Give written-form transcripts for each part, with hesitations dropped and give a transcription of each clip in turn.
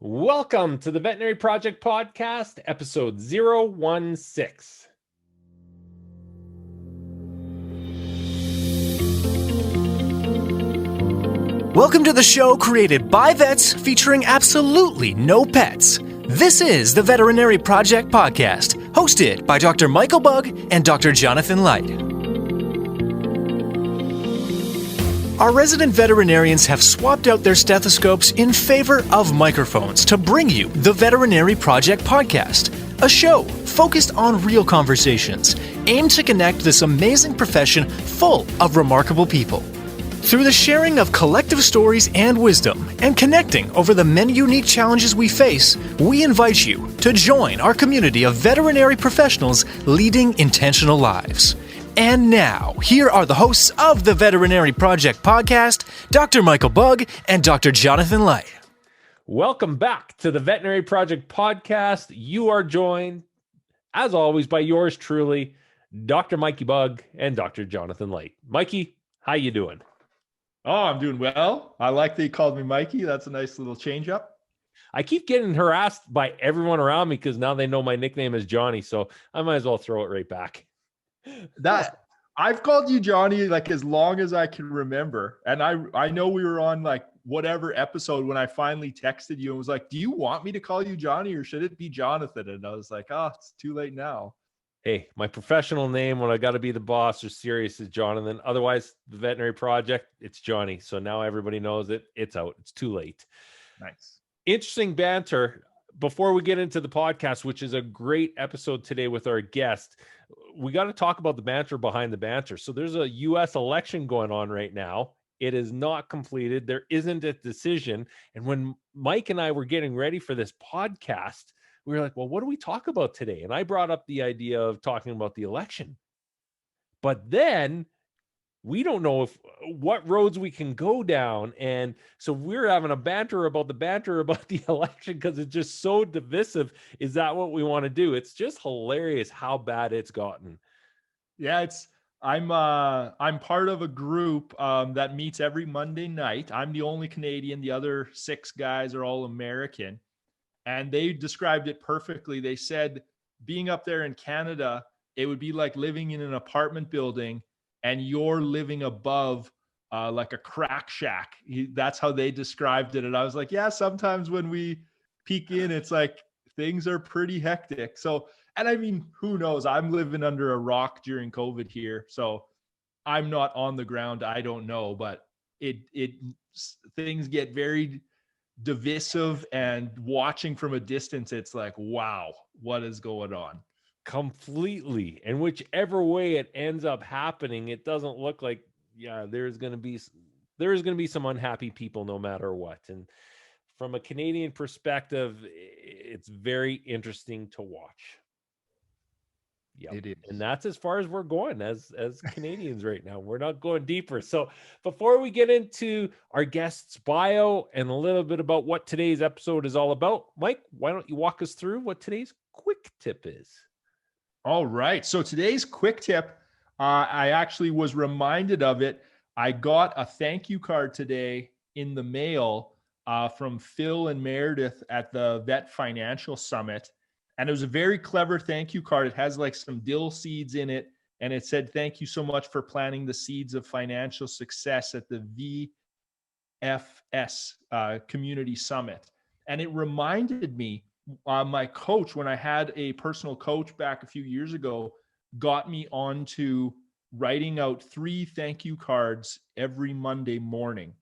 Welcome to the Veterinary Project podcast, episode 016. Welcome to the show created by vets featuring absolutely no pets. This is the Veterinary Project podcast, hosted by Dr. Michael Bugg and Dr. Jonathan Light. Our resident veterinarians have swapped out their stethoscopes in favor of microphones to bring you the Veterinary Project podcast, a show focused on real conversations, aimed to connect this amazing profession full of remarkable people. Through the sharing of collective stories and wisdom, and connecting over the many unique challenges we face, we invite you to join our community of veterinary professionals leading intentional lives. And now, here are the hosts of the Veterinary Project podcast, Dr. Michael Bugg and Dr. Jonathan Light. Welcome back to the Veterinary Project podcast. You are joined, as always, by yours truly, Dr. Mikey Bugg and Dr. Jonathan Light. Mikey, how you doing? Oh, I'm doing well. I like that you called me Mikey. That's a nice little change up. I keep getting harassed by everyone around me because now they know my nickname is Johnny, so I might as well throw it right back. That I've called you Johnny like as long as I can remember. And I know we were on like whatever episode when I finally texted you and was like, do you want me to call you Johnny or should it be Jonathan? And I was like, oh, it's too late now. Hey, my professional name when I got to be the boss or serious is Jonathan. Otherwise, the Veterinary Project, it's Johnny. So now everybody knows it. It's out. It's too late. Nice. Interesting banter. Before we get into the podcast, which is a great episode today with our guest, we got to talk about the banter behind the banter. So there's a U.S. election going on right now. It is not completed. There isn't a decision. And when Mike and I were getting ready for this podcast, we were like, well, what do we talk about today? And I brought up the idea of talking about the election. But then we don't know what roads we can go down. And so we're having a banter about the election because it's just so divisive. Is that what we want to do? It's just hilarious how bad it's gotten. Yeah, I'm part of a group that meets every Monday night. I'm the only Canadian. The other 6 guys are all American. And they described it perfectly. They said being up there in Canada, it would be like living in an apartment building and you're living above like a crack shack. That's how they described it. And I was like, yeah, sometimes when we peek in, it's like things are pretty hectic. So, and I mean, who knows? I'm living under a rock during COVID here. So I'm not on the ground. I don't know, but things get very divisive, and watching from a distance, it's like, wow, what is going on? Completely. And whichever way it ends up happening, it doesn't look like, there's going to be some unhappy people no matter what. And from a Canadian perspective, it's very interesting to watch. Yeah, it is. And that's as far as we're going as Canadians right now. We're not going deeper. So before we get into our guest's bio and a little bit about what today's episode is all about, Mike, why don't you walk us through what today's quick tip is? All right. So today's quick tip, I actually was reminded of it. I got a thank you card today in the mail from Phil and Meredith at the Vet Financial Summit. And it was a very clever thank you card. It has like some dill seeds in it. And it said, thank you so much for planting the seeds of financial success at the VFS Community Summit. And it reminded me, my coach, when I had a personal coach back a few years ago, got me onto writing out 3 thank you cards every Monday morning.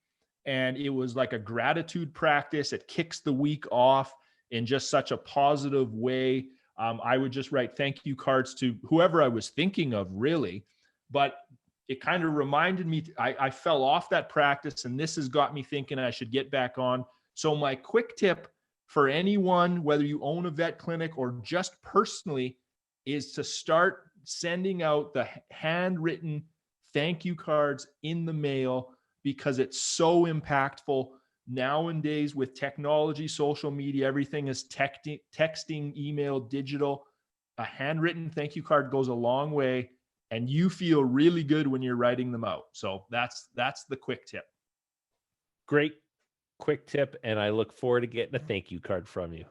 And it was like a gratitude practice. It kicks the week off in just such a positive way. I would just write thank you cards to whoever I was thinking of, really. But it kind of reminded me, I fell off that practice, and this has got me thinking I should get back on. So my quick tip for anyone, whether you own a vet clinic or just personally, is to start sending out the handwritten thank you cards in the mail, because it's so impactful. Nowadays, with technology, social media, everything is texting, email, digital. A handwritten thank you card goes a long way, and you feel really good when you're writing them out. So that's the quick tip. Great quick tip, and I look forward to getting a thank you card from you.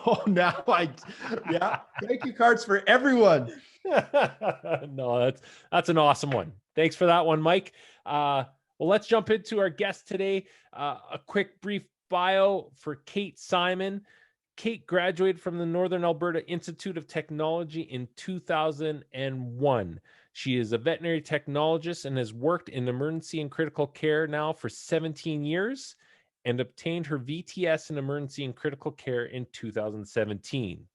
Oh, yeah. Thank you cards for everyone. No, that's an awesome one. Thanks for that one, Mike. Well, let's jump into our guest today. A quick brief bio for Kate Simon. Kate graduated from the Northern Alberta Institute of Technology in 2001. She is a veterinary technologist and has worked in emergency and critical care now for 17 years and obtained her VTS in emergency and critical care in 2017.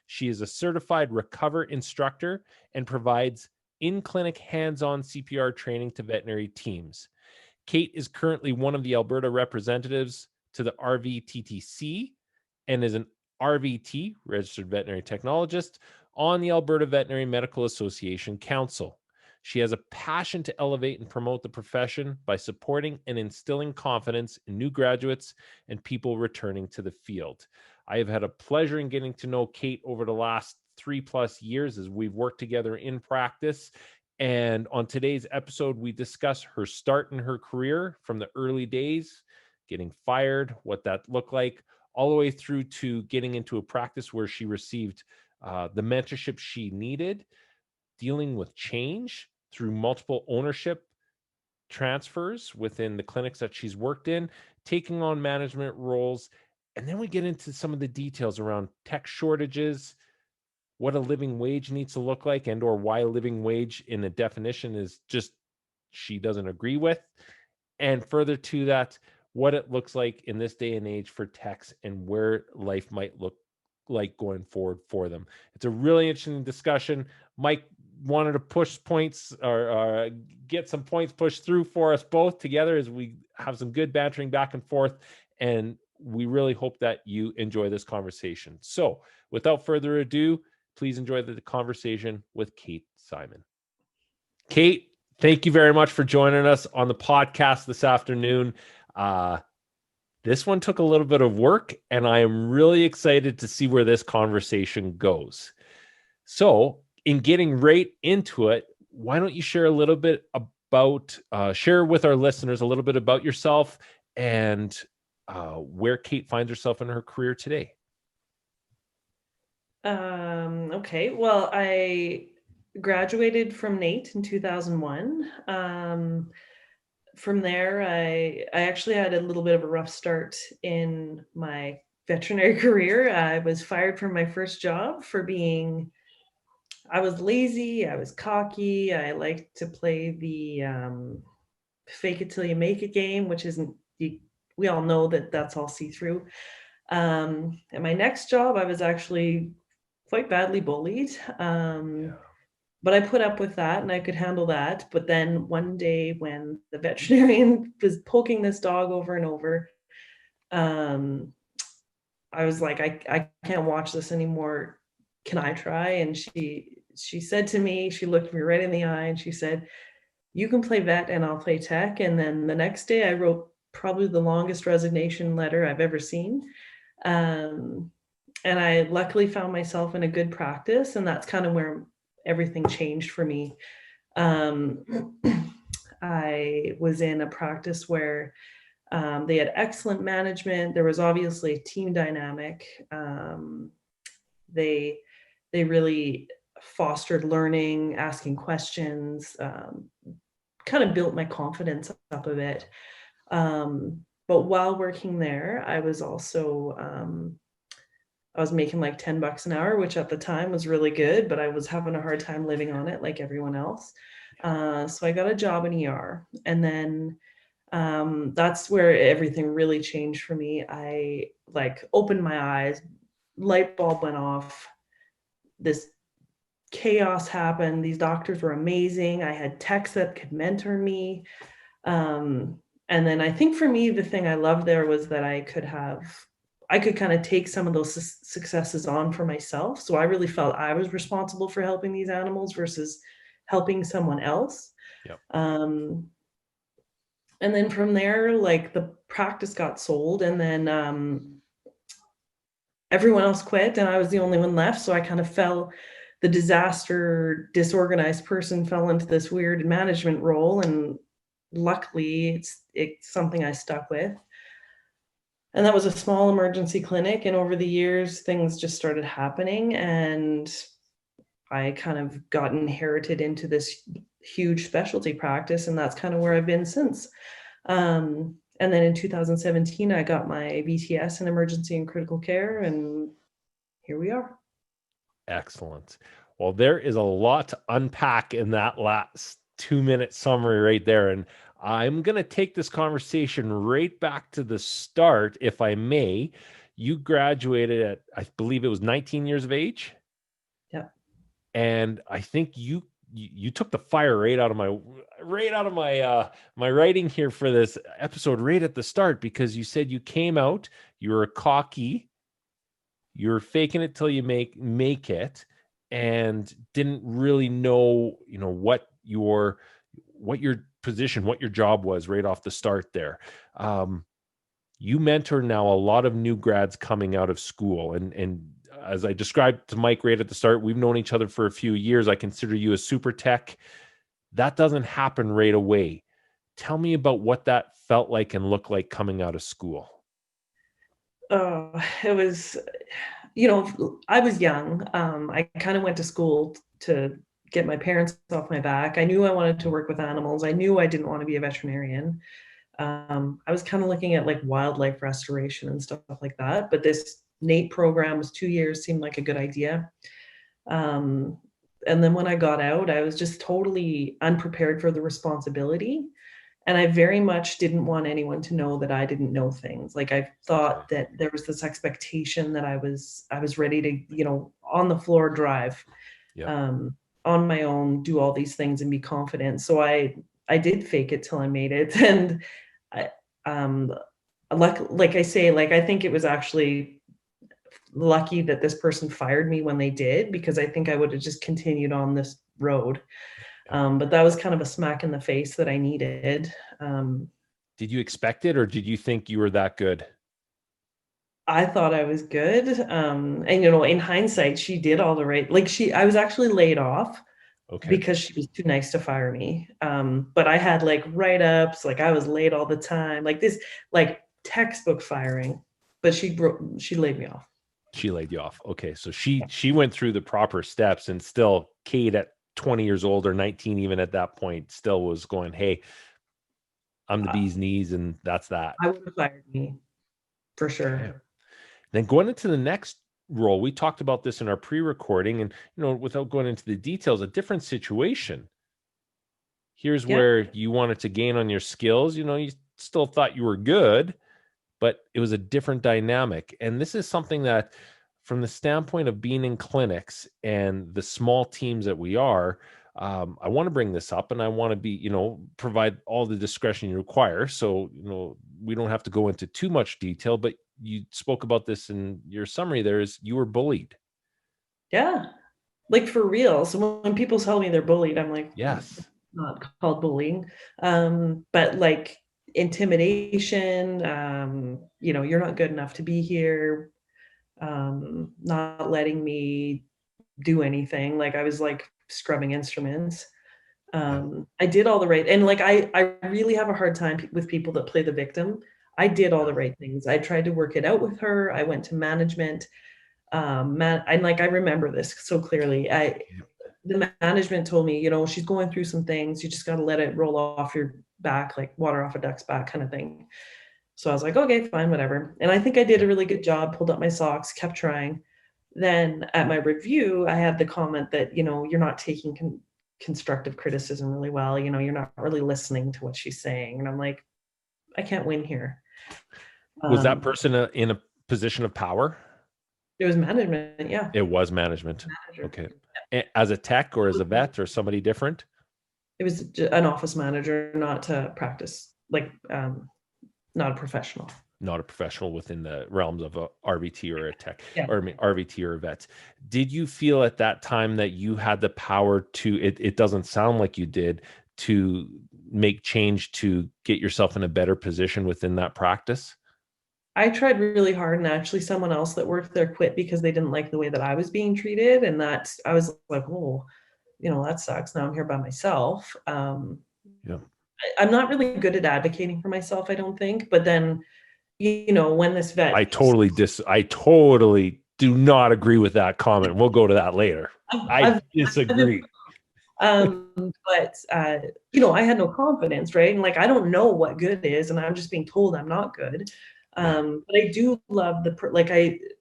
She is a certified Recover instructor and provides in-clinic hands-on CPR training to veterinary teams. Kate is currently one of the Alberta representatives to the RVTTC and is an RVT, Registered Veterinary Technologist, on the Alberta Veterinary Medical Association Council. She has a passion to elevate and promote the profession by supporting and instilling confidence in new graduates and people returning to the field. I have had a pleasure in getting to know Kate over the last 3+ years as we've worked together in practice. And on today's episode, we discuss her start in her career from the early days, getting fired, what that looked like, all the way through to getting into a practice where she received the mentorship she needed, dealing with change through multiple ownership transfers within the clinics that she's worked in, taking on management roles. And then we get into some of the details around tech shortages, what a living wage needs to look like, and or why a living wage in a definition is just she doesn't agree with. And further to that, what it looks like in this day and age for techs and where life might look like going forward for them. It's a really interesting discussion. Mike wanted to push points or get some points pushed through for us both together as we have some good bantering back and forth. And we really hope that you enjoy this conversation. So without further ado, please enjoy the conversation with Kate Simon. Kate, thank you very much for joining us on the podcast this afternoon. This one took a little bit of work, and I am really excited to see where this conversation goes. So in getting right into it, why don't you share a little bit about, share with our listeners a little bit about yourself and where Kate finds herself in her career today? Okay. Well, I graduated from NAIT in 2001. From there, I actually had a little bit of a rough start in my veterinary career. I was fired from my first job for I was lazy, I was cocky, I liked to play the fake it till you make it game, which isn't, we all know that that's all see-through. At my next job, I was actually quite badly bullied. But I put up with that and I could handle that. But then one day when the veterinarian was poking this dog over and over, I was like, I can't watch this anymore. Can I try? And she said to me, she looked me right in the eye and she said, you can play vet and I'll play tech. And then the next day I wrote probably the longest resignation letter I've ever seen. And I luckily found myself in a good practice, and that's kind of where everything changed for me. I was in a practice where they had excellent management. There was obviously a team dynamic. They really fostered learning, asking questions, kind of built my confidence up a bit. But while working there, I was also I was making like $10 an hour, which at the time was really good, but I was having a hard time living on it like everyone else. So I got a job in ER, and then that's where everything really changed for me. I like opened my eyes, light bulb went off, this chaos happened. These doctors were amazing. I had techs that could mentor me. And then I think for me, the thing I loved there was that I could kind of take some of those successes on for myself. So I really felt I was responsible for helping these animals versus helping someone else. Yep. And then from there, like the practice got sold, and then everyone else quit and I was the only one left. So I kind of the disorganized person fell into this weird management role. And luckily it's something I stuck with. And that was a small emergency clinic. And over the years, things just started happening. And I kind of got inherited into this huge specialty practice. And that's kind of where I've been since. And then in 2017, I got my VTS in emergency and critical care. And here we are. Excellent. Well, there is a lot to unpack in that last 2-minute summary right there. And I'm going to take this conversation right back to the start, if I may. You graduated at, I believe it was 19 years of age. Yeah. And I think you took the fire right out of my my writing here for this episode right at the start, because you said you came out, you were cocky, you're faking it till you make it, and didn't really know, what your position, what your job was right off the start there. You mentor now a lot of new grads coming out of school, and as I described to Mike right at the start, we've known each other for a few years. I consider you a super tech. That doesn't happen right away. Tell me about what that felt like and looked like coming out of school. It was, I was young. I kind of went to school to get my parents off my back. I knew I wanted to work with animals. I knew I didn't want to be a veterinarian. I was kind of looking at like wildlife restoration and stuff like that. But this NAEP program was 2 years, seemed like a good idea. And then when I got out, I was just totally unprepared for the responsibility. And I very much didn't want anyone to know that I didn't know things. Like I thought that there was this expectation that I was ready to, on the floor drive, on my own, do all these things and be confident. So I did fake it till I made it. And like I say, like, I think it was actually lucky that this person fired me when they did, because I think I would have just continued on this road. But that was kind of a smack in the face that I needed. Did you expect it, or did you think you were that good? I thought I was good. And in hindsight, she did all the right, I was actually laid off because she was too nice to fire me. But I had like write-ups, like I was late all the time, like this, like textbook firing, but she laid me off. She laid you off. Okay. So she went through the proper steps, and still Kate at 20 years old or 19, even at that point, still was going, hey, I'm the bee's knees, and that's that. I would have fired me for sure. Okay. Then going into the next role, we talked about this in our pre-recording, and without going into the details, a different situation. Here's where you wanted to gain on your skills. You still thought you were good, but it was a different dynamic. And this is something that, from the standpoint of being in clinics and the small teams that we are, I want to bring this up, and I want to be, provide all the discretion you require. So, we don't have to go into too much detail, but you spoke about this in your summary there, is you were bullied. Yeah. Like for real. So when people tell me they're bullied, I'm like, yes, it's not called bullying. But like intimidation, you're not good enough to be here. Not letting me do anything. Like I was like scrubbing instruments. I did all the right, and like I really have a hard time with people that play the victim. I did all the right things. I tried to work it out with her. I went to management. And like I remember this so clearly. The management told me, she's going through some things. You just got to let it roll off your back, like water off a duck's back kind of thing. So I was like, okay, fine, whatever. And I think I did a really good job, pulled up my socks, kept trying. Then at my review, I had the comment that, you're not taking constructive criticism really well. You're not really listening to what she's saying. And I'm like, I can't win here. Was that person in a position of power? It was management. Yeah. It was management. Okay. As a tech or as a vet or somebody different? It was an office manager, not to practice, like, not a professional. Not a professional within the realms of a RVT or a tech, or RVT or a vet. Did you feel at that time that you had the power to, it doesn't sound like you did, to make change to get yourself in a better position within that practice? I tried really hard, and actually someone else that worked there quit because they didn't like the way that I was being treated. And I was like, oh, that sucks. Now I'm here by myself. I'm not really good at advocating for myself, I don't think. But then, when this vet, I totally do not agree with that comment. We'll go to that later. I disagree. But I had no confidence, right? And like, I don't know what good is, and I'm just being told I'm not good. But I do love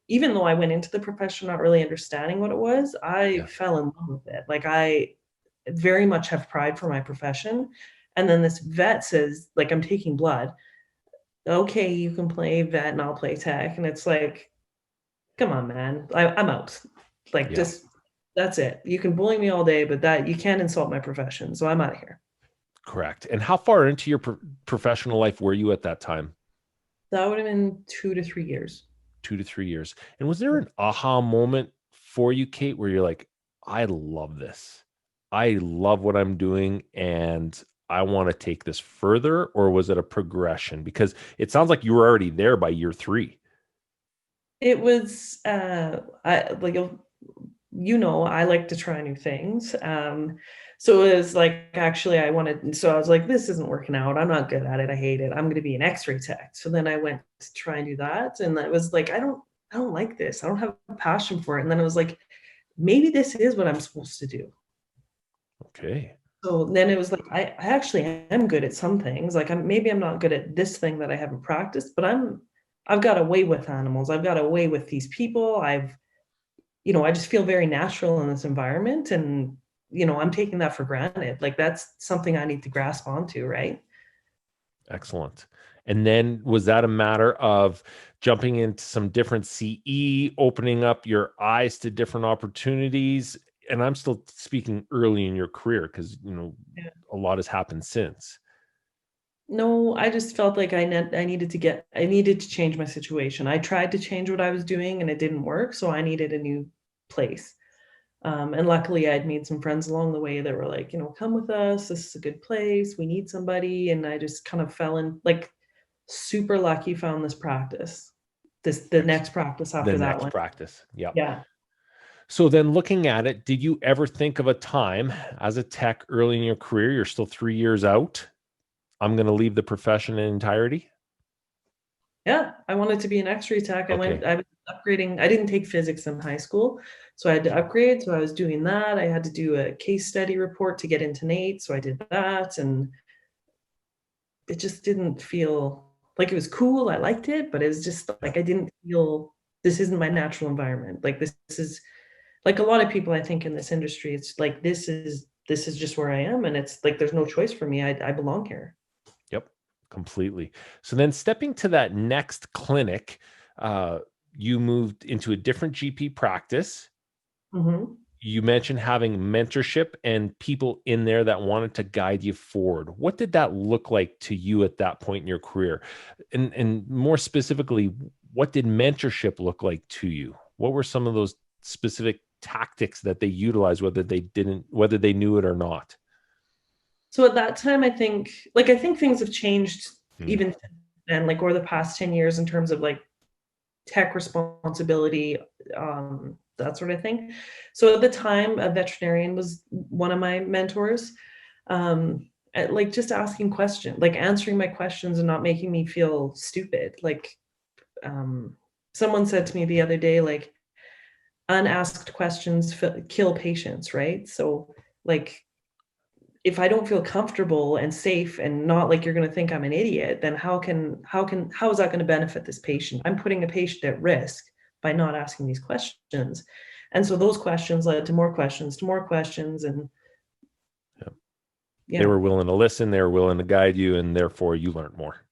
even though I went into the profession not really understanding what it was, I fell in love with it. Like, I very much have pride for my profession. And then this vet says, like, I'm taking blood. Okay, you can play vet and I'll play tech. And it's like, come on, man. I'm out. Like, just, that's it. You can bully me all day, but that you can't insult my profession. So I'm out of here. Correct. And how far into your professional life were you at that time? That would have been 2 to 3 years. 2 to 3 years. And was there an aha moment for you, Kate, where you're like, I love this. I love what I'm doing and I want to take this further? Or was it a progression? Because it sounds like you were already there by year 3. It was, I like to try new things. So it was like, actually I was like, this isn't working out. I'm not good at it. I hate it. I'm going to be an X-ray tech. So then I went to try and do that. And I was like, I don't like this. I don't have a passion for it. And then I was like, maybe this is what I'm supposed to do. Okay. So then it was like, I actually am good at some things. Like maybe I'm not good at this thing that I haven't practiced, but I've got a way with animals. I've got a way with these people. I just feel very natural in this environment, and, I'm taking that for granted. Like, that's something I need to grasp onto. Right. Excellent. And then was that a matter of jumping into some different CE, opening up your eyes to different opportunities? And I'm still speaking early in your career because, a lot has happened since. No, I just felt like I needed to change my situation. I tried to change what I was doing and it didn't work. So I needed a new place. And luckily I'd made some friends along the way that were like, come with us. This is a good place. We need somebody. And I just kind of fell in, like, super lucky, found this practice, the next practice after that one. Practice. Yep. Yeah. So then looking at it, did you ever think of a time as a tech early in your career, you're still 3 years out, I'm going to leave the profession in entirety? Yeah, I wanted to be an X-ray tech. Okay. I was upgrading. I didn't take physics in high school, so I had to upgrade. So I was doing that. I had to do a case study report to get into NATE. So I did that, and it just didn't feel like it was cool. I liked it, but it was just like, I didn't feel, this isn't my natural environment. Like, this is like a lot of people, I think, in this industry, it's like, this is just where I am. And it's like, there's no choice for me. I belong here. Yep. Completely. So then stepping to that next clinic, you moved into a different GP practice. Mm-hmm. You mentioned having mentorship and people in there that wanted to guide you forward. What did that look like to you at that point in your career? And more specifically, what did mentorship look like to you? What were some of those specific tactics that they utilized, whether they knew it or not? So at that time, I think things have changed even then, like over the past 10 years in terms of like tech responsibility, that sort of thing. So at the time, a veterinarian was one of my mentors. Like just asking questions, like answering my questions and not making me feel stupid. Like someone said to me the other day, like, unasked questions kill patients, right? So like, if I don't feel comfortable and safe and not like you're going to think I'm an idiot, then how is that going to benefit this patient? I'm putting a patient at risk by not asking these questions. And so those questions led to more questions, and they were willing to listen, they were willing to guide you, and therefore you learned more.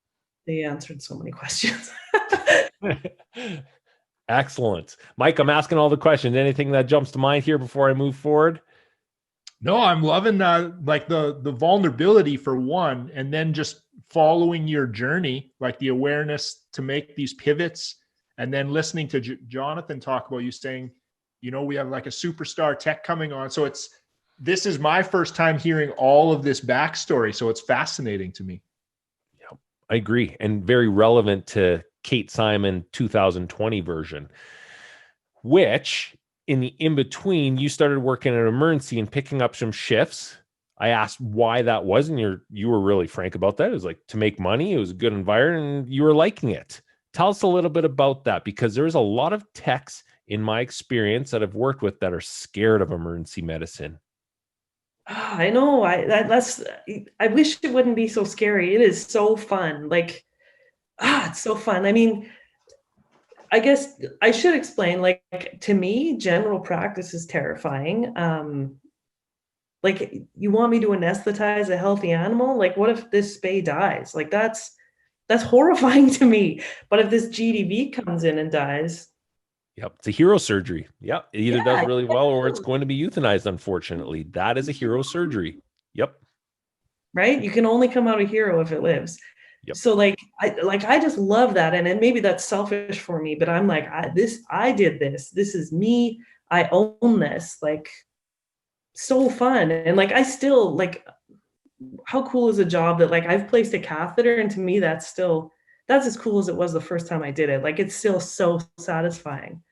They answered so many questions. Excellent. Mike, I'm asking all the questions. Anything that jumps to mind here before I move forward? No, I'm loving like the vulnerability for one, and then just following your journey, like the awareness to make these pivots, and then listening to Jonathan talk about you saying, we have like a superstar tech coming on. So this is my first time hearing all of this backstory. So it's fascinating to me. Yeah, I agree. And very relevant to Kate Simon 2020 version, which in the in-between, you started working at emergency and picking up some shifts. I asked why that was, and you were really frank about that. It was like to make money. It was a good environment, and you were liking it. Tell us a little bit about that, because there's a lot of techs in my experience that I've worked with that are scared of emergency medicine. I know. I wish it wouldn't be so scary. It is so fun. Like, it's so fun. I mean, I guess I should explain, like, to me, general practice is terrifying. Like, you want me to anesthetize a healthy animal? Like, what if this spay dies? Like, that's horrifying to me. But if this GDV comes in and dies, Yep. It's a hero surgery. Yep. It either does yeah, really well or it's going to be euthanized, unfortunately. That is a hero surgery. Yep. right? You can only come out a hero if it lives. Yep. So I just love that, and maybe that's selfish for me, but I'm like, I did this. This is me. I own this. Like, so fun, and like I still like. How cool is a job that like I've placed a catheter, and to me that's as cool as it was the first time I did it. Like, it's still so satisfying.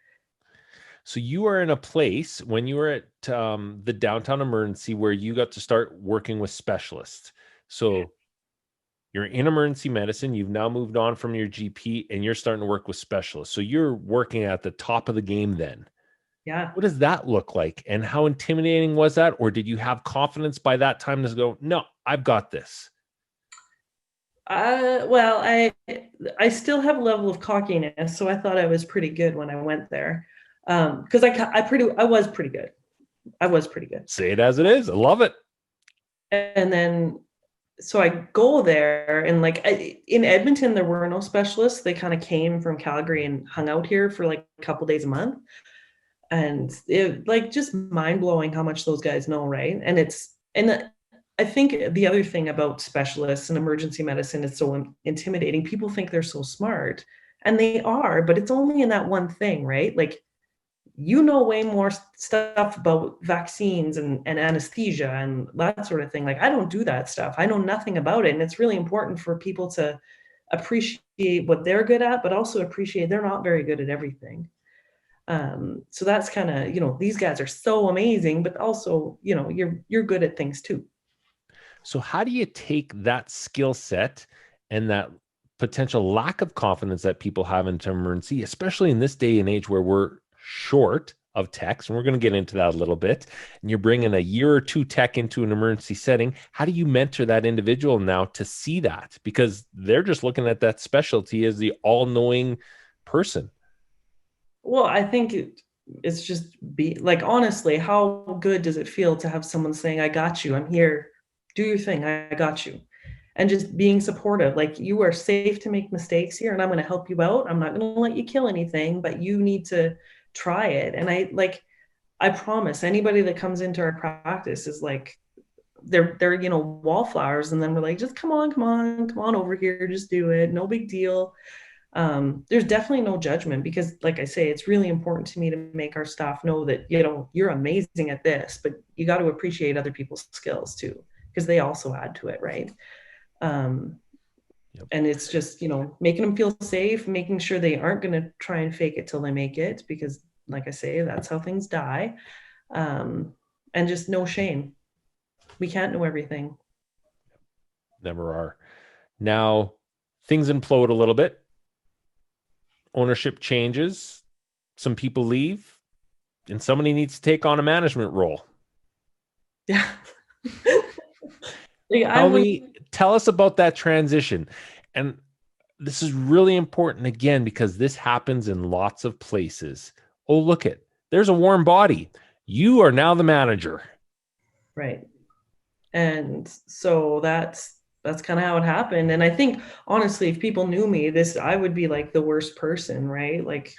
So you are in a place when you were at the downtown emergency where you got to start working with specialists. So you're in emergency medicine. You've now moved on from your GP and you're starting to work with specialists. So you're working at the top of the game then. Yeah. What does that look like? And how intimidating was that? Or did you have confidence by that time to go, no, I've got this? Well, I still have a level of cockiness, so I thought I was pretty good when I went there. Because I was pretty good. I was pretty good. Say it as it is. I love it. And then, so I go there, and like in Edmonton, there were no specialists. They kind of came from Calgary and hung out here for like a couple days a month. And it like just mind blowing how much those guys know, right? And I think the other thing about specialists and emergency medicine is so intimidating. People think they're so smart, and they are, but it's only in that one thing, right? Like, you know way more stuff about vaccines and anesthesia and that sort of thing. Like, I don't do that stuff. I know nothing about it. And it's really important for people to appreciate what they're good at, but also appreciate they're not very good at everything. So that's kind of, these guys are so amazing, but also, you're good at things too. So how do you take that skill set and that potential lack of confidence that people have into emergency, especially in this day and age where we're short of techs, and we're going to get into that a little bit, and you're bringing a year or two tech into an emergency setting? How do you mentor that individual now to see that? Because they're just looking at that specialty as the all-knowing person. Well, I think it's just like, honestly, how good does it feel to have someone saying, I got you, I'm here, do your thing, I got you. And just being supportive, like, you are safe to make mistakes here, and I'm going to help you out. I'm not going to let you kill anything, but you need to try it. And I promise anybody that comes into our practice is like, they're wallflowers, and then we're like, just come on over here, just do it, no big deal. There's definitely no judgment, because like I say, it's really important to me to make our staff know that, you're amazing at this, but you got to appreciate other people's skills too, because they also add to it, right? Yep. And it's just, making them feel safe, making sure they aren't going to try and fake it till they make it, because like I say, that's how things die. And just no shame. We can't know everything. Never are. Now, things implode a little bit. Ownership changes. Some people leave, and somebody needs to take on a management role. Yeah. Tell us about that transition. And this is really important, again, because this happens in lots of places. Oh, look it. There's a warm body. You are now the manager. Right. And so that's kind of how it happened. And I think, honestly, if people knew me, I would be like the worst person, right? Like,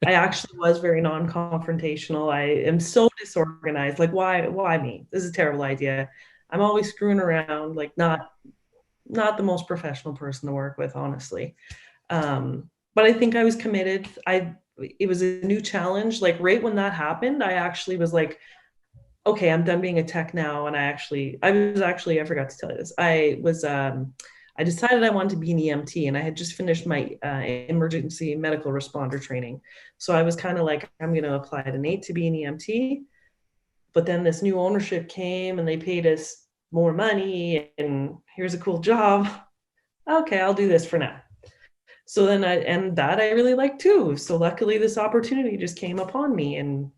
I actually was very non-confrontational. I am so disorganized. Like, why me? This is a terrible idea. I'm always screwing around, like, not the most professional person to work with, honestly. But I think I was committed. It was a new challenge. Like, right when that happened, I actually was like, okay, I'm done being a tech now. And I forgot to tell you this. I decided I wanted to be an EMT, and I had just finished my emergency medical responder training. So I was kind of like, I'm going to apply to NATE to be an EMT. But then this new ownership came, and they paid us more money, and here's a cool job. Okay, I'll do this for now. So then I really like too. So luckily this opportunity just came upon me, and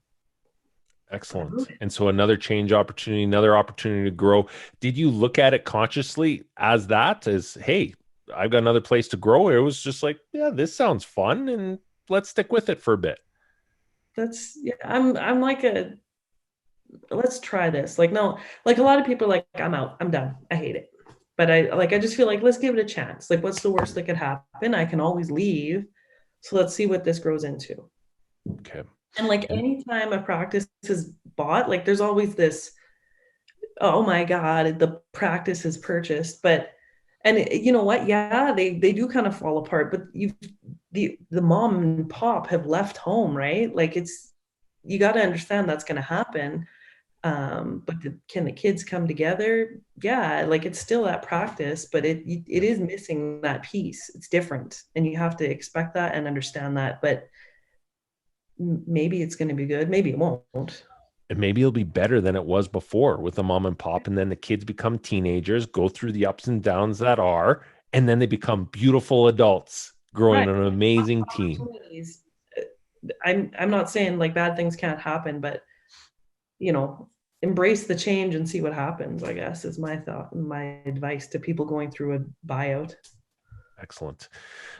Excellent. And so another change opportunity, another opportunity to grow. Did you look at it consciously as that, as, hey, I've got another place to grow? Or it was just like, yeah, this sounds fun and let's stick with it for a bit. I'm like let's try this. Like, no, like a lot of people are like, I'm out, I'm done, I hate it. But I just feel like, let's give it a chance. Like, what's the worst that could happen? I can always leave. So let's see what this grows into. Okay. And like anytime a practice is bought, like there's always this, oh my God, the practice is purchased. But and you know what? Yeah, they do kind of fall apart. But the mom and pop have left home, right? Like you got to understand that's going to happen. But can the kids come together? Yeah, like it's still that practice, but it is missing that piece. It's different, and you have to expect that and understand that. But maybe it's going to be good, maybe it won't. And maybe it'll be better than it was before with the mom and pop. And then the kids become teenagers, go through the ups and downs that are, and then they become beautiful adults growing Right. an amazing team. I'm not saying like bad things can't happen, but embrace the change and see what happens, I guess, is my thought and my advice to people going through a buyout. Excellent.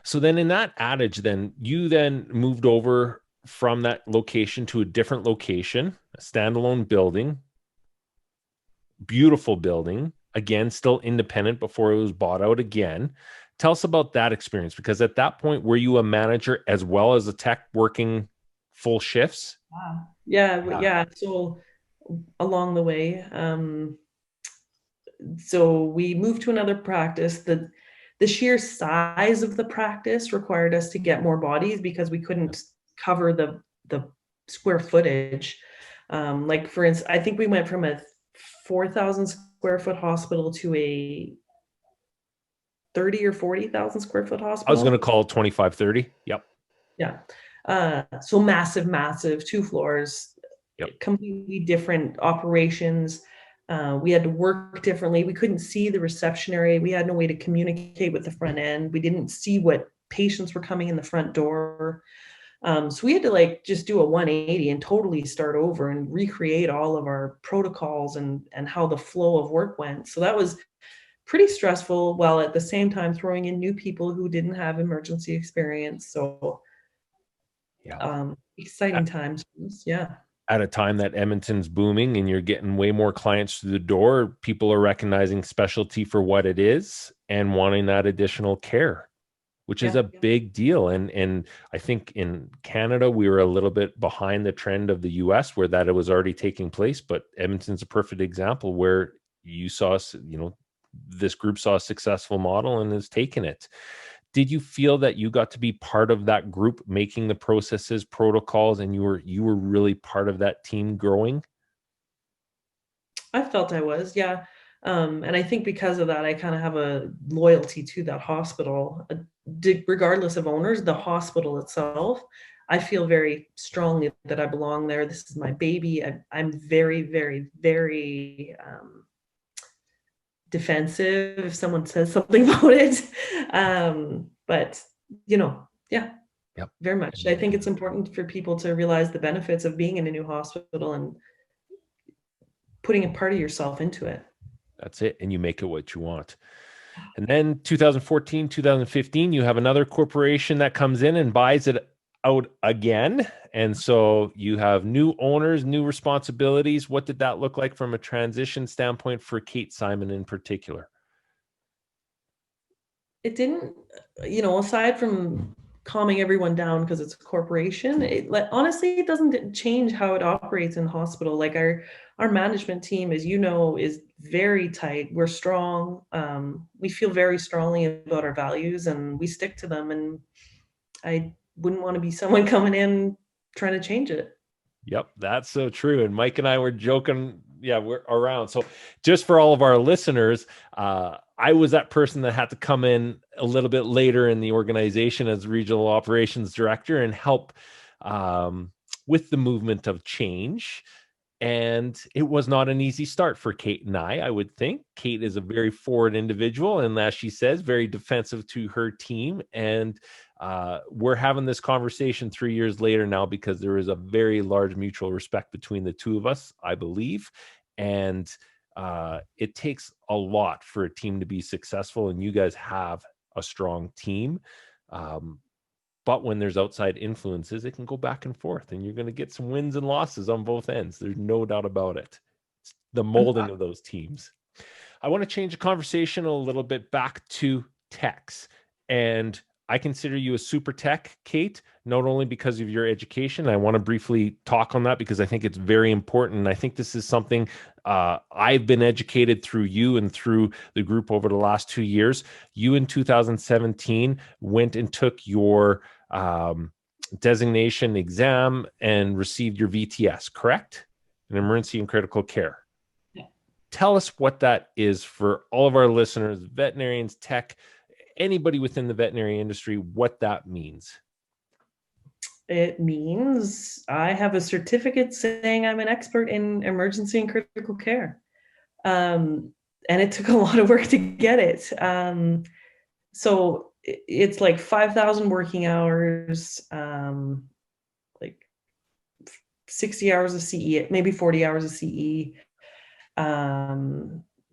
So then in that adage, then you then moved over from that location to a different location, a standalone building, beautiful building, again, still independent before it was bought out again. Tell us about that experience, because at that point, were you a manager as well as a tech working full shifts? Yeah. So along the way, so we moved to another practice. The sheer size of the practice required us to get more bodies because we couldn't cover the square footage. Like for instance, I think we went from a 4,000 square foot hospital to a 30 or 40,000 square foot hospital. I was going to call it 25, 30. Yep. Yeah. So massive, 2 floors, Yep. completely different operations. We had to work differently. We couldn't see the reception area. We had no way to communicate with the front end. We didn't see what patients were coming in the front door. So we had to like just do a 180 and totally start over and recreate all of our protocols and how the flow of work went. So that was pretty stressful, while at the same time throwing in new people who didn't have emergency experience. So exciting times. Yeah. At a time that Edmonton's booming and you're getting way more clients through the door, people are recognizing specialty for what it is and wanting that additional care, which is a big deal. And I think in Canada, we were a little bit behind the trend of the US where that it was already taking place, but Edmonton's a perfect example where you saw, this group saw a successful model and has taken it. Did you feel that you got to be part of that group making the processes, protocols, and you were really part of that team growing? I felt I was, yeah. And I think because of that, I kind of have a loyalty to that hospital. Regardless of owners, the hospital itself, I feel very strongly that I belong there. This is my baby. I'm very, very, very defensive if someone says something about it. But very much. I think it's important for people to realize the benefits of being in a new hospital and putting a part of yourself into it. That's it. And you make it what you want. And then 2014, 2015, you have another corporation that comes in and buys it out again. And so you have new owners, new responsibilities. What did that look like from a transition standpoint for Kate Simon in particular? It didn't, aside from calming everyone down because it's a corporation, honestly, it doesn't change how it operates in hospital. Like our management team, as you know, is very tight. We're strong. We feel very strongly about our values and we stick to them. And I wouldn't want to be someone coming in trying to change it. Yep, that's so true. And Mike and I were joking. Yeah, we're around. So just for all of our listeners, I was that person that had to come in a little bit later in the organization as regional operations director and help with the movement of change. And it was not an easy start for Kate and I would think. Kate is a very forward individual, and as she says, very defensive to her team. And we're having this conversation 3 years later now because there is a very large mutual respect between the two of us, I believe. And it takes a lot for a team to be successful, and you guys have a strong team. But when there's outside influences, it can go back and forth, and you're going to get some wins and losses on both ends. There's no doubt about it. It's the molding of those teams. I want to change the conversation a little bit back to techs. And I consider you a super tech, Kate, not only because of your education. I want to briefly talk on that because I think it's very important. And I think this is something I've been educated through you and through the group over the last 2 years. You in 2017 went and took your designation exam and received your VTS, correct? An emergency and critical care. Yeah. Tell us what that is for all of our listeners, veterinarians, tech, anybody within the veterinary industry, what that means. It means I have a certificate saying I'm an expert in emergency and critical care. And it took a lot of work to get it. So it's like 5,000 working hours, like 60 hours of CE, maybe 40 hours of CE,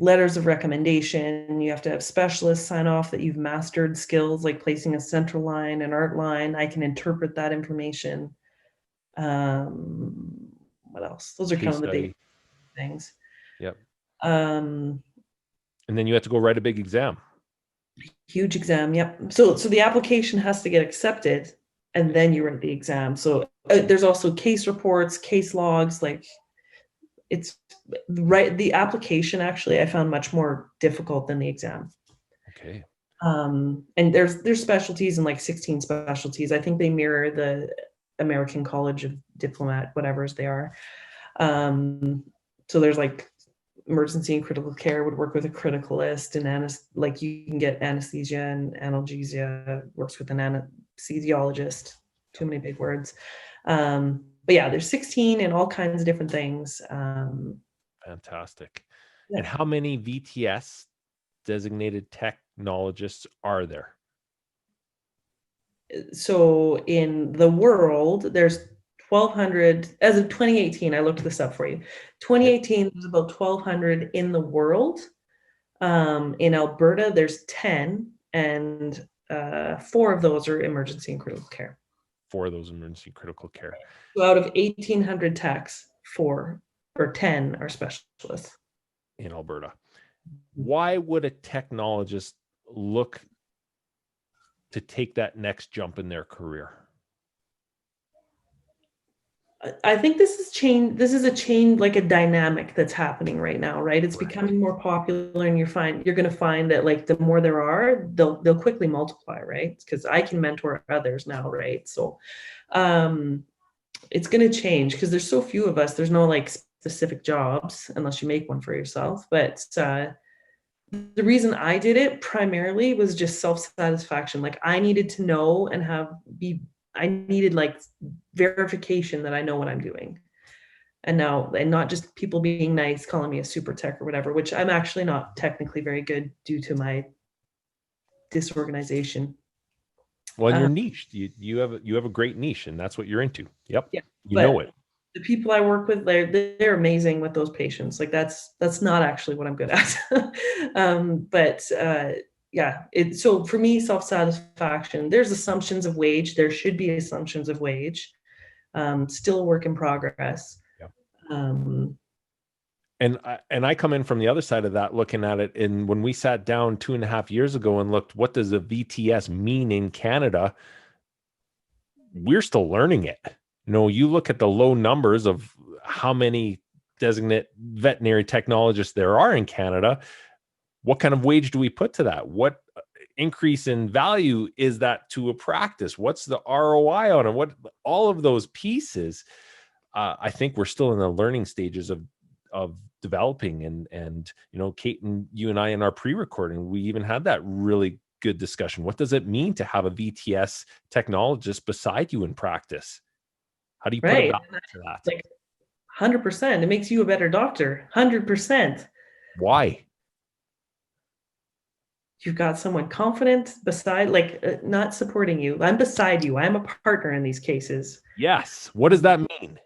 letters of recommendation. You have to have specialists sign off that you've mastered skills like placing a central line, an art line. I can interpret that information. What else? Those are kind of the big things. Yep. And then you have to go write a big exam. Huge exam. Yep. So the application has to get accepted, and then you write the exam. So there's also case reports, case logs. Like it's right. The application actually I found much more difficult than the exam. Okay. And there's specialties and like 16 specialties. I think they mirror the American College of Diplomat, whatever's they are. So there's like emergency and critical care would work with a criticalist, and like you can get anesthesia and analgesia works with an anesthesiologist. Too many big words. But yeah, there's 16 and all kinds of different things. Fantastic. Yeah. And how many VTS designated technologists are there? So in the world, there's 1,200, as of 2018, I looked this up for you. 2018, there's about 1,200 in the world. In Alberta, there's 10, and 4 of those are emergency and critical care. 4 of those emergency critical care. So out of 1,800 techs, 4 or 10 are specialists. In Alberta. Why would a technologist look to take that next jump in their career? I think this is a change, like a dynamic that's happening right now, right? It's becoming more popular, and you're going to find that like the more there are, they'll quickly multiply, right? Because I can mentor others now, right? So it's going to change because there's so few of us. There's no like specific jobs unless you make one for yourself. But the reason I did it primarily was just self-satisfaction. Like I needed to know and I needed like verification that I know what I'm doing. And not just people being nice, calling me a super tech or whatever, which I'm actually not technically very good due to my disorganization. Well, in your niche, you have a great niche, and that's what you're into. Yep. Yeah, you know it. The people I work with, they're amazing with those patients. Like that's not actually what I'm good at. Yeah, so for me, self-satisfaction, there's assumptions of wage. There should be assumptions of wage. Still a work in progress. Yeah. And I come in from the other side of that, looking at it. And when we sat down 2.5 years ago and looked, what does a VTS mean in Canada? We're still learning it. You look at the low numbers of how many designate veterinary technologists there are in Canada. What kind of wage do we put to that? What increase in value is that to a practice? What's the ROI on it? What all of those pieces? I think we're still in the learning stages of developing. And Kate and you and I in our pre-recording, we even had that really good discussion. What does it mean to have a VTS technologist beside you in practice? How do you put a value to that? Like 100%. It makes you a better doctor. 100%. Why? You've got someone confident beside, like, not supporting you. I'm beside you. I'm a partner in these cases. Yes. What does that mean?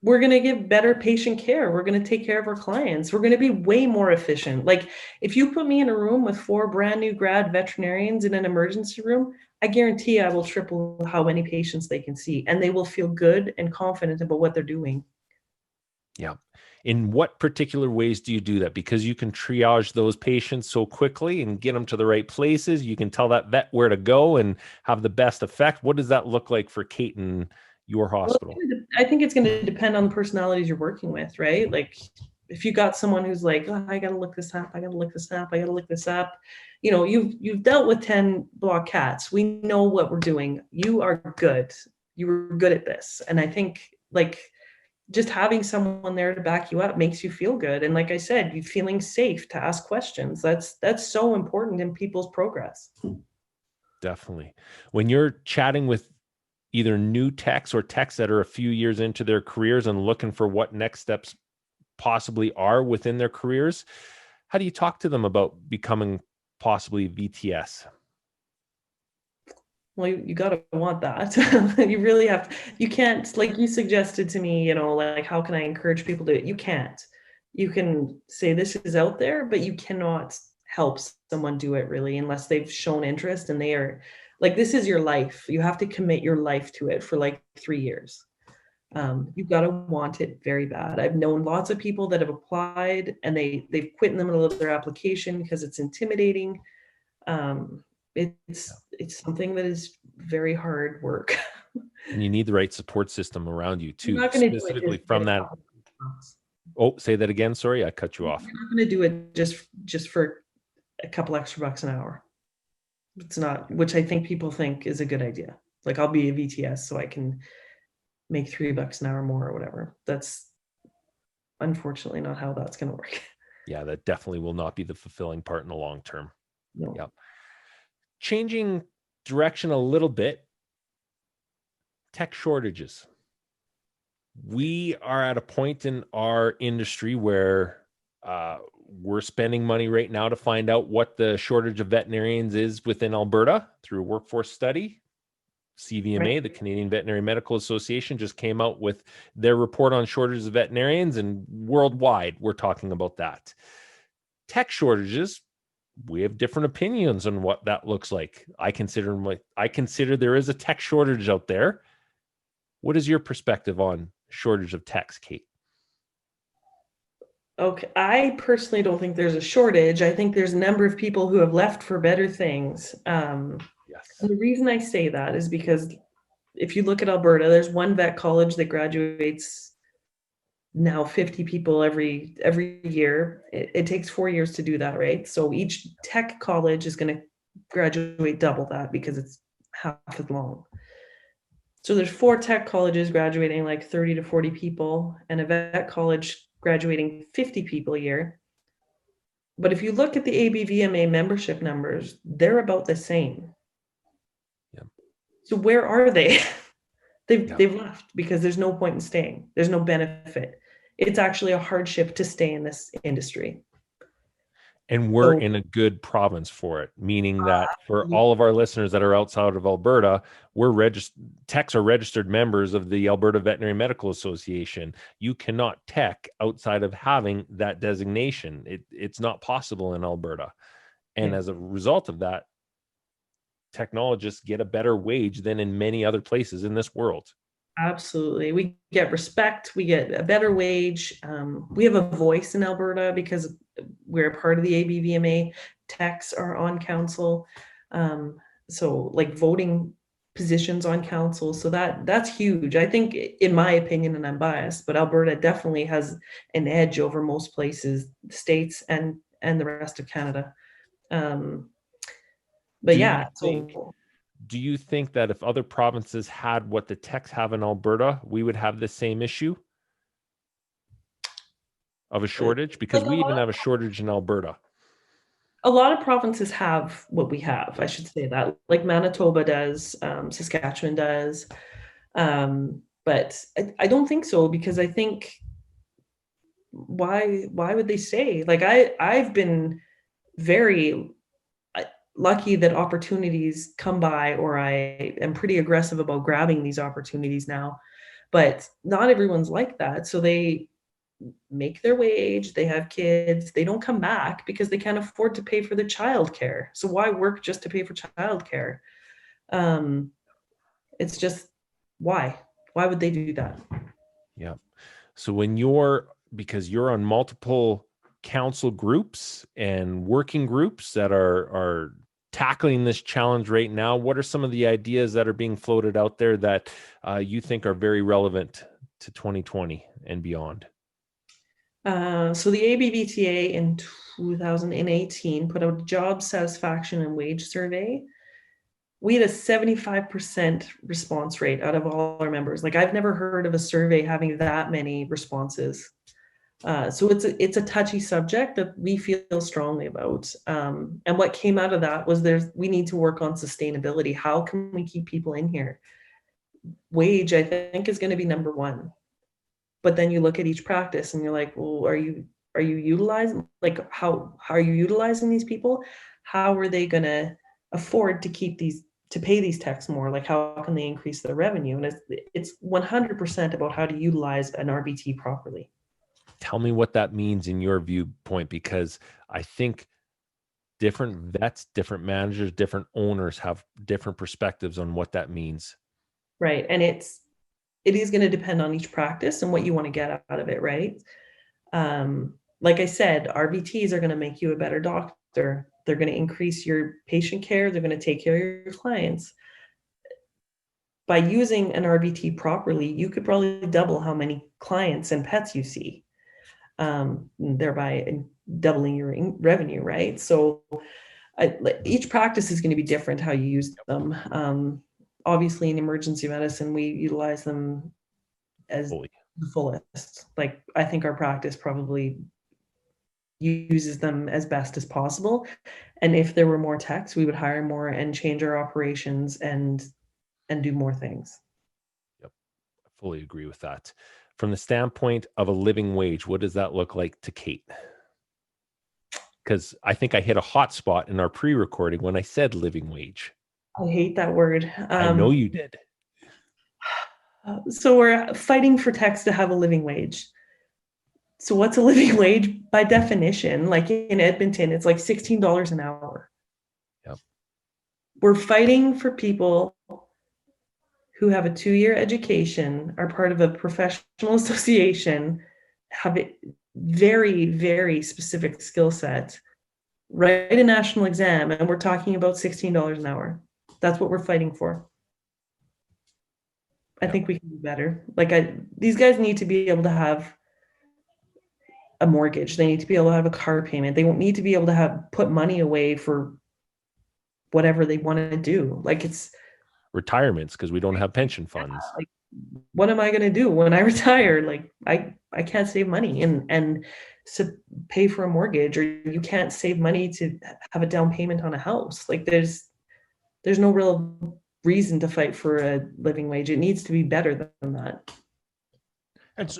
We're going to give better patient care. We're going to take care of our clients. We're going to be way more efficient. Like, if you put me in a room with 4 brand new grad veterinarians in an emergency room, I guarantee I will triple how many patients they can see, and they will feel good and confident about what they're doing. Yeah. In what particular ways do you do that? Because you can triage those patients so quickly and get them to the right places. You can tell that vet where to go and have the best effect. What does that look like for Kate and your hospital? Well, I think it's going to depend on the personalities you're working with, right? Like, if you got someone who's like, oh, I got to look this up, I got to look this up, I got to look this up. You know, you've dealt with 10 block cats. We know what we're doing. You are good. You were good at this. And I think, like, just having someone there to back you up makes you feel good. And like I said, you feeling safe to ask questions. That's so important in people's progress. Definitely. When you're chatting with either new techs or techs that are a few years into their careers and looking for what next steps possibly are within their careers, how do you talk to them about becoming possibly VTS? Well, you got to want that. You really have to. You can't, like you suggested to me, you know, like, how can I encourage people to do it? You can't. You can say this is out there, but you cannot help someone do it really unless they've shown interest and they are like, this is your life. You have to commit your life to it for like 3 years. You've got to want it very bad. I've known lots of people that have applied and they've quit in the middle of their application because it's intimidating. It's something that is very hard work. And you need the right support system around you You're too, not going to do it specifically just from for a that. couple bucks. Oh, say that again. Sorry, I cut you off. You're not going to do it just for a couple extra bucks an hour. It's not, which I think people think is a good idea. Like, I'll be a VTS so I can make $3 an hour more or whatever. That's unfortunately not how that's going to work. Yeah, that definitely will not be the fulfilling part in the long term. No. Yep. Changing direction a little bit, tech shortages. We are at a point in our industry where we're spending money right now to find out what the shortage of veterinarians is within Alberta through a workforce study. CVMA, Right. the Canadian Veterinary Medical Association, just came out with their report on shortages of veterinarians, and worldwide, we're talking about that. Tech shortages, we have different opinions on what that looks like. I consider there is a tech shortage out there. What is your perspective on shortage of techs, Kate? Okay. I personally don't think there's a shortage. I think there's a number of people who have left for better things. Yes. And the reason I say that is because if you look at Alberta, there's one vet college that graduates now 50 people every year. It takes 4 years to do that, right? So each tech college is going to graduate double that because it's half as long. So there's 4 tech colleges graduating like 30 to 40 people, and a vet college graduating 50 people a year. But if you look at the ABVMA membership numbers, they're about the same. Yeah. So where are they? Yeah. They've left because there's no point in staying. There's no benefit. It's actually a hardship to stay in this industry. And we're So in a good province for it, meaning that for all of our listeners that are outside of Alberta, techs are registered members of the Alberta Veterinary Medical Association. You cannot tech outside of having that designation. It's not possible in Alberta. And Yeah. as a result of that, technologists get a better wage than in many other places in this world. Absolutely. We get respect. We get a better wage. We have a voice in Alberta because we're a part of the ABVMA. Techs are on council. So like voting positions on council. So that's huge. I think, in my opinion, and I'm biased, but Alberta definitely has an edge over most places, states and the rest of Canada. But yeah, Do you think that if other provinces had what the techs have in Alberta, we would have the same issue of a shortage? Because we even have a shortage in Alberta. a lot of provinces have what we have. I should say that, like Manitoba does, Saskatchewan does. But I don't think so, because I think why would they stay? Like I've been very lucky that opportunities come by, or I am pretty aggressive about grabbing these opportunities now. But not everyone's like that. So they make their wage, they have kids, they don't come back because they can't afford to pay for their childcare. So why work just to pay for childcare? It's just why? Why would they do that? Yeah. So because you're on multiple council groups and working groups that are tackling this challenge right now, what are some of the ideas that are being floated out there that you think are very relevant to 2020 and beyond? So the ABVTA in 2018 put out a job satisfaction and wage survey. We had a 75% response rate out of all our members. Like, I've never heard of a survey having that many responses. So it's a touchy subject that we feel strongly about. And what came out of that was we need to work on sustainability. How can we keep people in here? Wage, I think, is going to be number one. But then you look at each practice and you're like, well, are you utilizing, like, how are you utilizing these people? How are they going to afford to pay these techs more? Like, how can they increase their revenue? And it's 100% about how to utilize an RVT properly. Tell me what that means in your viewpoint, because I think different vets, different managers, different owners have different perspectives on what that means. Right. And it is going to depend on each practice and what you want to get out of it, right? Like I said, RVTs are going to make you a better doctor. They're going to increase your patient care. They're going to take care of your clients. By using an RVT properly, you could probably double how many clients and pets you see, thereby doubling your revenue, right? So each practice is going to be different how you use them. Obviously, in emergency medicine, we utilize them as the fullest. Like, I think our practice probably uses them as best as possible. And if there were more techs, we would hire more and change our operations and do more things. Yep, I fully agree with that. From the standpoint of a living wage, what does that look like to Kate? Because I think I hit a hot spot in our pre-recording when I said living wage. I hate that word. I know you did. So we're fighting for techs to have a living wage. So what's a living wage? By definition, like in Edmonton, it's like $16 an hour. Yep. We're fighting for people who have a 2-year education, are part of a professional association, have a very, very specific skill set, write a national exam, and we're talking about $16 an hour. That's what we're fighting for. I think we can do better. Like, these guys need to be able to have a mortgage. They need to be able to have a car payment. They won't need to be able to put money away for whatever they want to do. Like, it's retirements, because we don't have pension funds. Like, what am I going to do when I retire? Like, I can't save money and to pay for a mortgage, or you can't save money to have a down payment on a house. Like, there's no real reason to fight for a living wage. It needs to be better than that.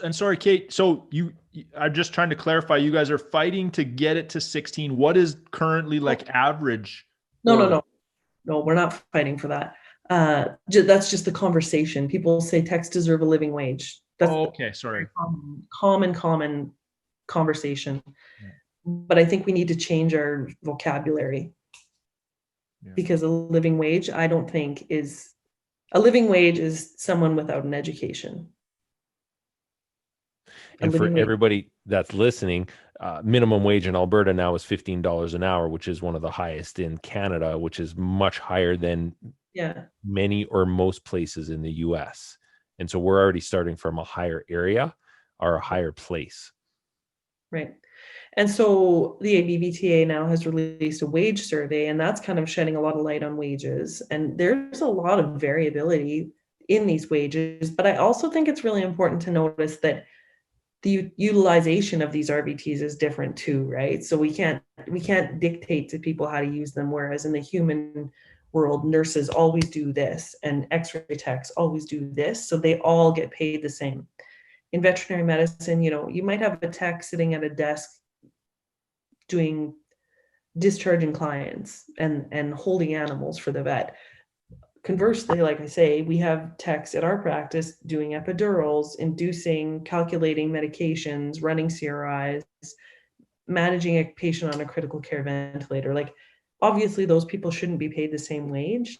And sorry, Kate, so I'm just trying to clarify, you guys are fighting to get it to 16. What is currently like average? No, we're not fighting for that. That's just the conversation. People say techs deserve a living wage. That's okay. Sorry. Common conversation. Yeah. But I think we need to change our vocabulary. Yeah. Because a living wage, I don't think is someone without an education. And for everybody that's listening, minimum wage in Alberta now is $15 an hour, which is one of the highest in Canada, which is much higher than many or most places in the US. And so we're already starting from a higher area or a higher place. Right. And so the ABVTA now has released a wage survey, and that's kind of shedding a lot of light on wages. And there's a lot of variability in these wages. But I also think it's really important to notice that the utilization of these RVTs is different too, right? So we can't dictate to people how to use them, whereas in the human world, nurses always do this and x-ray techs always do this, so they all get paid the same. In veterinary medicine, you might have a tech sitting at a desk doing discharging clients and holding animals for the vet. Conversely, like I say, we have techs at our practice doing epidurals, inducing, calculating medications, running CRIs, managing a patient on a critical care ventilator. Like, obviously those people shouldn't be paid the same wage.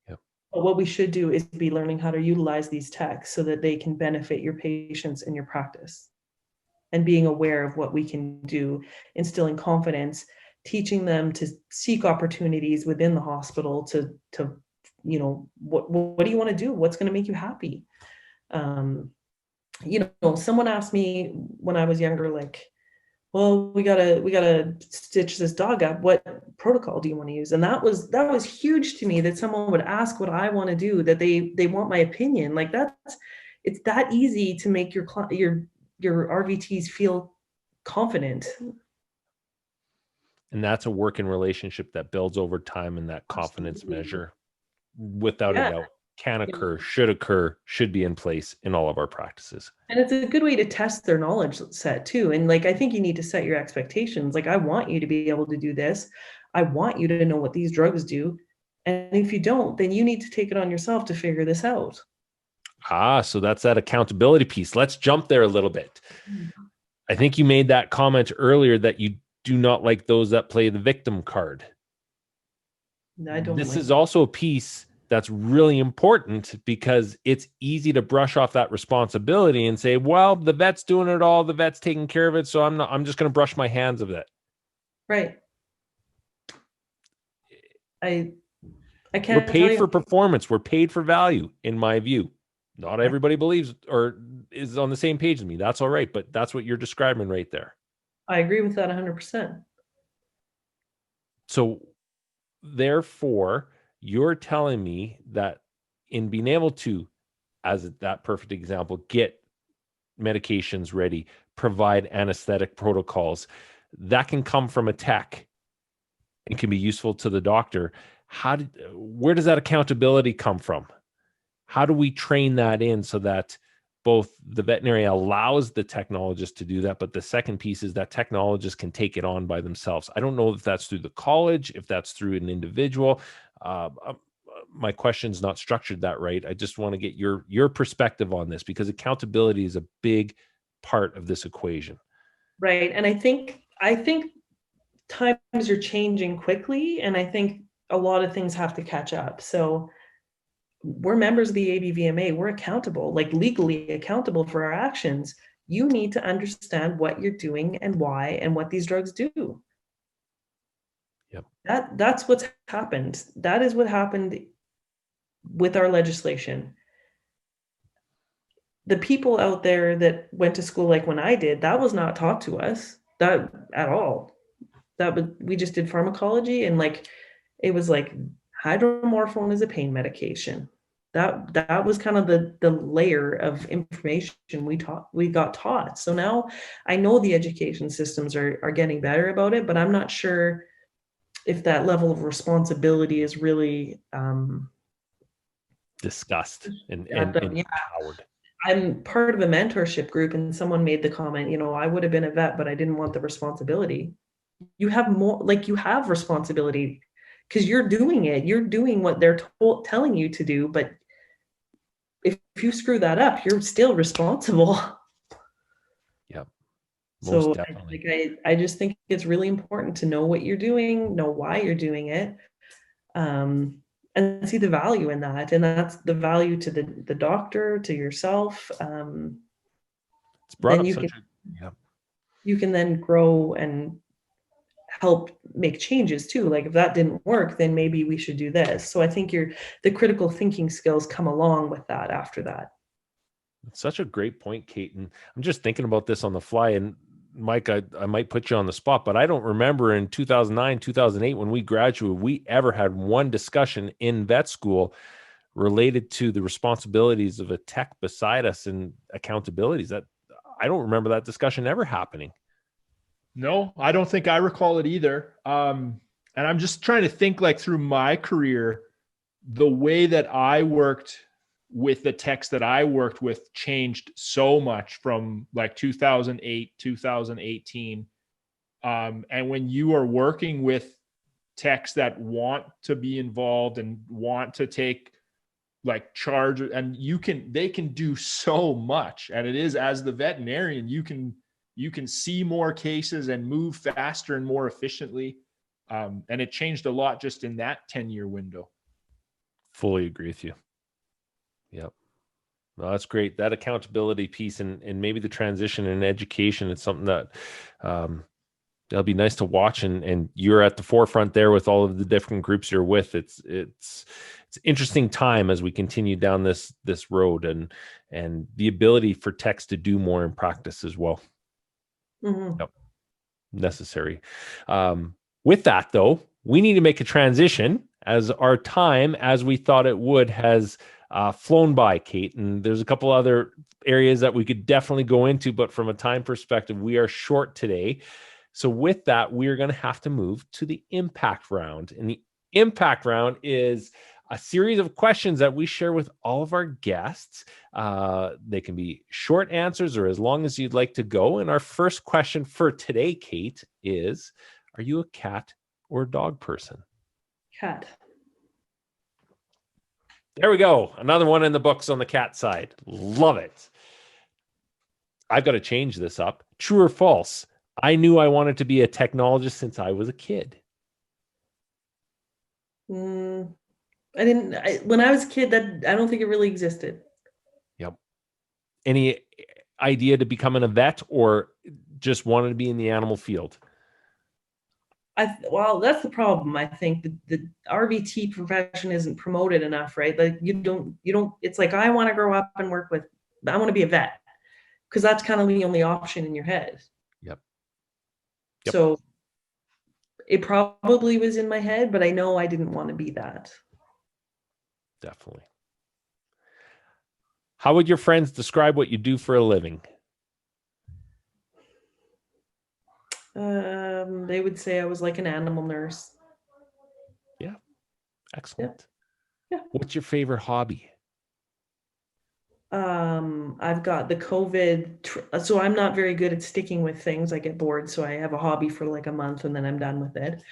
Yep. But what we should do is be learning how to utilize these techs so that they can benefit your patients in your practice, and being aware of what we can do, instilling confidence, teaching them to seek opportunities within the hospital to what do you want to do? What's going to make you happy? Someone asked me when I was younger, like, well, we gotta stitch this dog up. What protocol do you want to use? And that was huge to me, that someone would ask what I want to do, that they want my opinion. Like, it's that easy to make your RVTs feel confident. And that's a working relationship that builds over time, and that confidence Absolutely. measure, without Yeah. a doubt, can occur, should be in place in all of our practices. And it's a good way to test their knowledge set too. And like, I think you need to set your expectations. Like, I want you to be able to do this. I want you to know what these drugs do. And if you don't, then you need to take it on yourself to figure this out. So that's that accountability piece. Let's jump there a little bit. I think you made that comment earlier that you do not like those that play the victim card. I don't. This is also a piece that's really important, because it's easy to brush off that responsibility and say, well, the vet's doing it all, the vet's taking care of it, so I'm just going to brush my hands of it. Right. I can't. We're paid for performance. We're paid for value, in my view. Not everybody believes or is on the same page as me. That's all right, but that's what you're describing right there. I agree with that 100%. So therefore, you're telling me that in being able to, as that perfect example, get medications ready, provide anesthetic protocols, that can come from a tech and can be useful to the doctor. Where does that accountability come from? How do we train that in so that both the veterinary allows the technologist to do that, but the second piece is that technologists can take it on by themselves? I don't know if that's through the college, if that's through an individual. My question's not structured that right. I just want to get your perspective on this, because accountability is a big part of this equation. Right. And I think times are changing quickly, and I think a lot of things have to catch up. So we're members of the ABVMA. We're accountable, like legally accountable for our actions. You need to understand what you're doing and why, and what these drugs do. Yep. That's what's happened. That is what happened with our legislation. The people out there that went to school like when I did, that was not taught to us that at all. We just did pharmacology, and like, it was like hydromorphone is a pain medication. That was kind of the layer of information we got taught. So now I know the education systems are getting better about it, but I'm not sure if that level of responsibility is really discussed and empowered. I'm part of a mentorship group, and someone made the comment, I would have been a vet, but I didn't want the responsibility. You have more, like, you have responsibility because you're doing it. You're doing what they're telling you to do. But if you screw that up, you're still responsible. Yep. So I just think it's really important to know what you're doing, know why you're doing it, and see the value in that. And that's the value to the doctor, to yourself. It's brought up you can then grow and help make changes too. Like, if that didn't work, then maybe we should do this. So I think the critical thinking skills come along with that after that. It's such a great point, Kate. And I'm just thinking about this on the fly. And Mike, I might put you on the spot, but I don't remember in 2009, 2008, when we graduated, we ever had one discussion in vet school related to the responsibilities of a tech beside us and accountabilities. That I don't remember that discussion ever happening. No, I don't think I recall it either. And I'm just trying to think like through my career, the way that I worked with the techs that I worked with changed so much from like 2008, 2018. And when you are working with techs that want to be involved and want to take like charge, and they can do so much. And it is, as the veterinarian, you can see more cases and move faster and more efficiently. And it changed a lot just in that 10-year window. Fully agree with you. Yep. No, that's great. That accountability piece and maybe the transition in education, it's something that that'll be nice to watch. And you're at the forefront there with all of the different groups you're with. It's interesting time as we continue down this road and the ability for techs to do more in practice as well. Mm-hmm. Yep. Necessary. With that though, we need to make a transition as our time, as we thought it would, has flown by, Kate. And there's a couple other areas that we could definitely go into, but from a time perspective, we are short today. So with that, we're going to have to move to the impact round. And the impact round is a series of questions that we share with all of our guests. They can be short answers or as long as you'd like to go. And our first question for today, Kate, is, are you a cat or a dog person? Cat. There we go. Another one in the books on the cat side. Love it. I've got to change this up. True or false? I knew I wanted to be a technologist since I was a kid. When I was a kid, that I don't think it really existed. Yep. Any idea to becoming a vet or just wanted to be in the animal field? Well, that's the problem. I think the RVT profession isn't promoted enough, right? Like you don't, it's like, I want to grow up and I want to be a vet, because that's kind of the only option in your head. Yep. So it probably was in my head, but I know I didn't want to be that. Definitely. How would your friends describe what you do for a living? They would say I was like an animal nurse. Yeah. Excellent. Yeah. What's your favorite hobby? I've got the COVID, so I'm not very good at sticking with things. I get bored, so I have a hobby for like a month and then I'm done with it.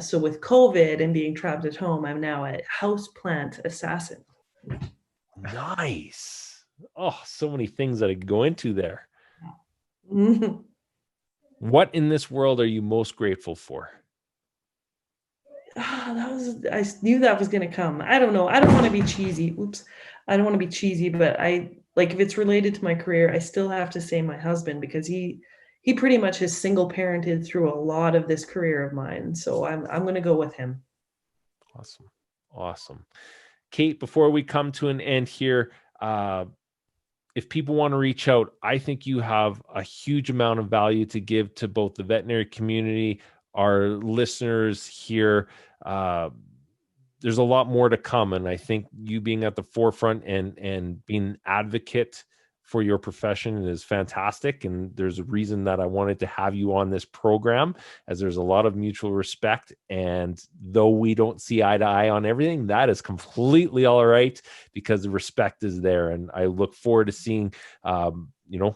So with COVID and being trapped at home, I'm now a houseplant assassin. Nice. Oh, so many things that I could go into there. What in this world are you most grateful for? I knew that was going to come. I don't know. I don't want to be cheesy. Oops. I don't want to be cheesy, but if it's related to my career, I still have to say my husband, because he pretty much has single parented through a lot of this career of mine. So I'm going to go with him. Awesome. Kate, before we come to an end here, if people want to reach out, I think you have a huge amount of value to give to both the veterinary community, our listeners here. There's a lot more to come. And I think you being at the forefront and being an advocate for your profession is fantastic. And there's a reason that I wanted to have you on this program, as there's a lot of mutual respect. And though we don't see eye to eye on everything, that is completely all right, because the respect is there. And I look forward to seeing,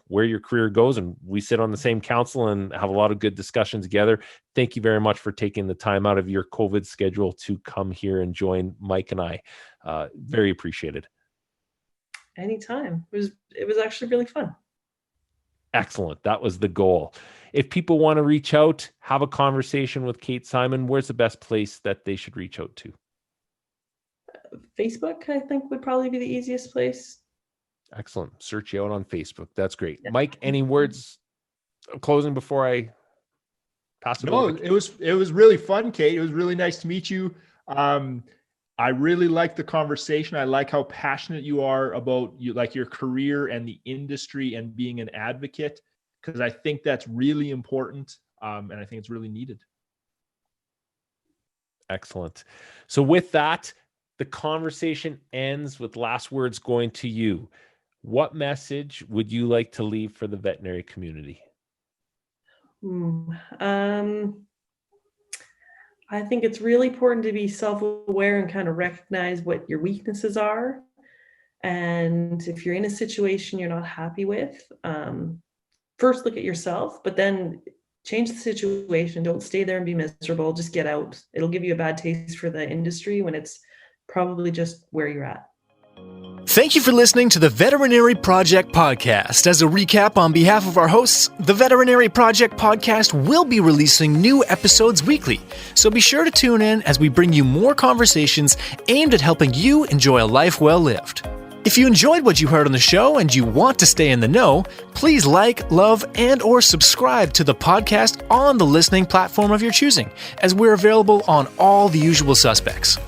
where your career goes. And we sit on the same council and have a lot of good discussions together. Thank you very much for taking the time out of your COVID schedule to come here and join Mike and I. Very appreciated. Anytime. It was actually really fun. Excellent. That was the goal. If people want to reach out, have a conversation with Kate Simon, where's the best place that they should reach out to? Facebook, I think, would probably be the easiest place. Excellent. Search you out on Facebook. That's great. Yeah. Mike, any words of closing before I pass it over? It was really fun, Kate. It was really nice to meet you. I really like the conversation. I like how passionate you are about your career and the industry and being an advocate, because I think that's really important. And I think it's really needed. Excellent. So with that, the conversation ends with last words going to you. What message would you like to leave for the veterinary community? I think it's really important to be self-aware and kind of recognize what your weaknesses are. And if you're in a situation you're not happy with, first look at yourself, but then change the situation. Don't stay there and be miserable. Just get out. It'll give you a bad taste for the industry when it's probably just where you're at. Thank you for listening to the Veterinary Project Podcast. As a recap on behalf of our hosts, the Veterinary Project Podcast will be releasing new episodes weekly, so be sure to tune in as we bring you more conversations aimed at helping you enjoy a life well lived. If you enjoyed what you heard on the show and you want to stay in the know, please like, love, and or subscribe to the podcast on the listening platform of your choosing, as we're available on all the usual suspects.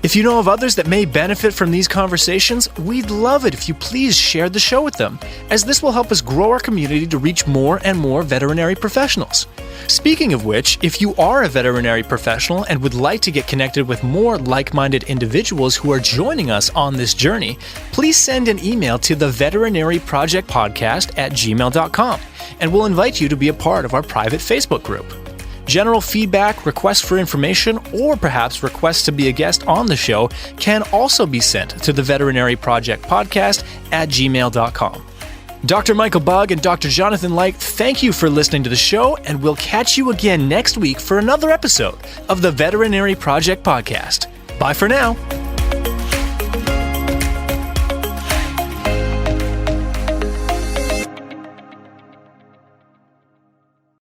If you know of others that may benefit from these conversations, we'd love it if you please share the show with them, as this will help us grow our community to reach more and more veterinary professionals. Speaking of which, if you are a veterinary professional and would like to get connected with more like-minded individuals who are joining us on this journey, please send an email to the veterinaryprojectpodcast@gmail.com, and we'll invite you to be a part of our private Facebook group. General feedback, requests for information, or perhaps requests to be a guest on the show can also be sent to the Veterinary Project Podcast @gmail.com. Dr. Michael Bugg and Dr. Jonathan Light, thank you for listening to the show, and we'll catch you again next week for another episode of the Veterinary Project Podcast. Bye for now.